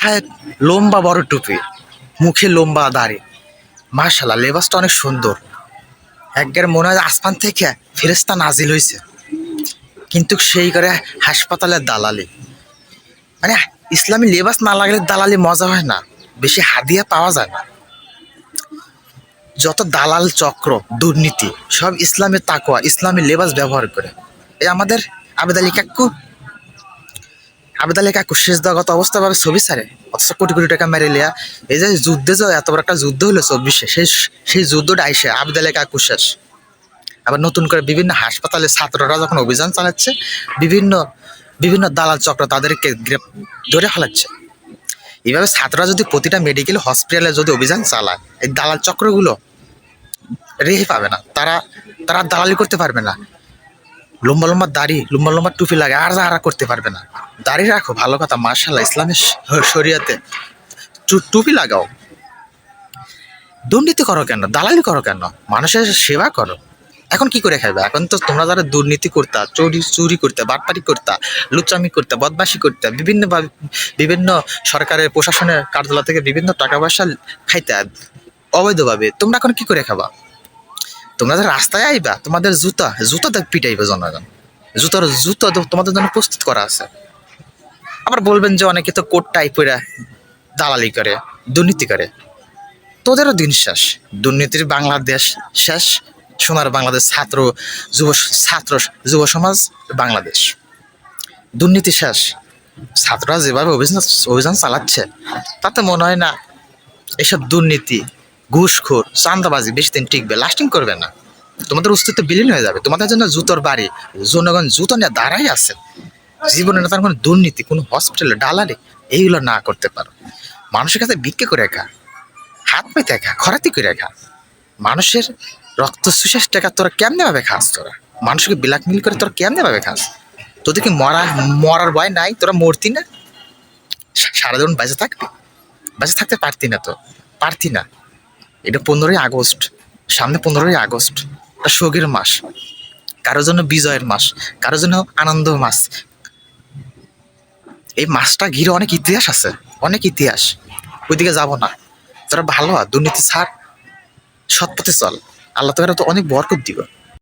মাথায় লম্বা বড় টুপি, মুখে লম্বা দাড়ি, মাশাআল্লাহ লেবাসটা অনেক সুন্দর। একবার মনে হয় আসমান থেকে ফেরেশতা নাজিল হয়েছে। কিন্তু সেই করে হাসপাতালের দালালি, মানে ইসলামী লেবাস না লাগলে দালালি মজা হয় না, বেশি হাদিয়া পাওয়া যায় না। যত দালাল চক্র দুর্নীতি সব ইসলামের তাকওয়া ইসলামী লেবাস ব্যবহার করে। এই আমাদের আবেদ আলী কাকু শেষ দাগত অবস্থা ভাবে ছবি ছাড়ে, অথচ কোটি কোটি টাকা মেরে লিয়া। এই যে যুদ্ধে যে এত বড় একটা যুদ্ধ হলো 24-এ, সেই যুদ্ধটা আইসে আবেদ আলী কাকু শেষ। আবার নতুন করে বিভিন্ন হাসপাতালে ছাত্ররা যখন অভিযান চালাচ্ছে, বিভিন্ন বিভিন্ন দালাল চক্র তাদেরকে ধরে ফেলাচ্ছে। এইভাবে ছাত্ররা যদি প্রতিটা মেডিকেল হসপিটালে যদি অভিযান চালায়, এই দালাল চক্রগুলো রেহাই পাবে না। তারা তারা দালালি করতে পারবে না। লম্বা লম্বা দাড়ি, লম্বা লম্বা টুপি লাগে, আর যারা করতে পারবে না। দাড়ি রাখো, ভালো কথা, মার্শাল্লাহ, ইসলামের শরিয়াতে টুপি লাগাও। দুর্নীতি করো কেন, দালালি করো কেন, মানুষের সেবা করো। এখন কি করে খাইবে? এখন তো তোমরা যারা দুর্নীতি করতা, চুরি করতে, বাটপারি করতা, লুচামি করতে, বদমাশি করতে, বিভিন্ন সরকারের প্রশাসনের কার্যালয় থেকে বিভিন্ন টাকা পয়সা খাইতে অবৈধভাবে, তোমরা এখন কি করে খাবা? তোমরা যারা রাস্তায় আইবা, তোমাদের জুতা দেখ পিটাইবে জনগণ। জুতো তোমাদের জন্য প্রস্তুত করা আছে। আবার বলবেন যে অনেকে তো কোট টাই পরে দালালি করে, দুর্নীতি করে। তোদেরও দিন শেষ, দুর্নীতির বাংলাদেশ শেষ, সোনার বাংলাদেশ, ছাত্র যুব সমাজ বাংলাদেশ। দুর্নীতি শেষ। ছাত্ররা যেভাবে অভিযান চালাচ্ছে, তাতে মনে হয় না এসব দুর্নীতি, ঘুষখোর, চাঁদাবাজি বেশি দিন টিকবে, লাস্টিং করবে না। তোমাদের অস্তিত্ব বিলীন হয়ে যাবে। তোমাদের জন্য জুতোর বাড়ি, জনগণ জুতো নিয়ে দাঁড়াই আছে। জীবনে তার কোনো দুর্নীতি, কোনো হসপিটালে ডালালি এইগুলো না করতে পারো। মানুষের কাছে ভিক্ষে করে খা, হাত পেতে খা, খরাতি করে খা। মানুষের রক্ত সুশেষ টাকা তোরা কেমনে ভাবে খাস? তোরা মানুষকে ব্ল্যাকমেল করে তোরা কেমনে ভাবে খাস? তোদেরকে মরার ভয় নাই? তোরা মরতি না? সারা জীবন বেঁচে থাকবি? বেঁচে থাকতে পারতি না, তো পারতি না। এটা 15ই আগস্ট, সামনে 15ই আগস্ট, একটা শোকের মাস, কারোর জন্য বিজয়ের মাস, কারোর জন্য আনন্দ মাস। এই মাসটা ঘিরে অনেক ইতিহাস আছে, অনেক ইতিহাস। ওইদিকে যাব না। তোরা ভালো দুর্নীতি ছাড়, সৎ পথে চল, আল্লাহ তোকে তো অনেক বরকত দিব।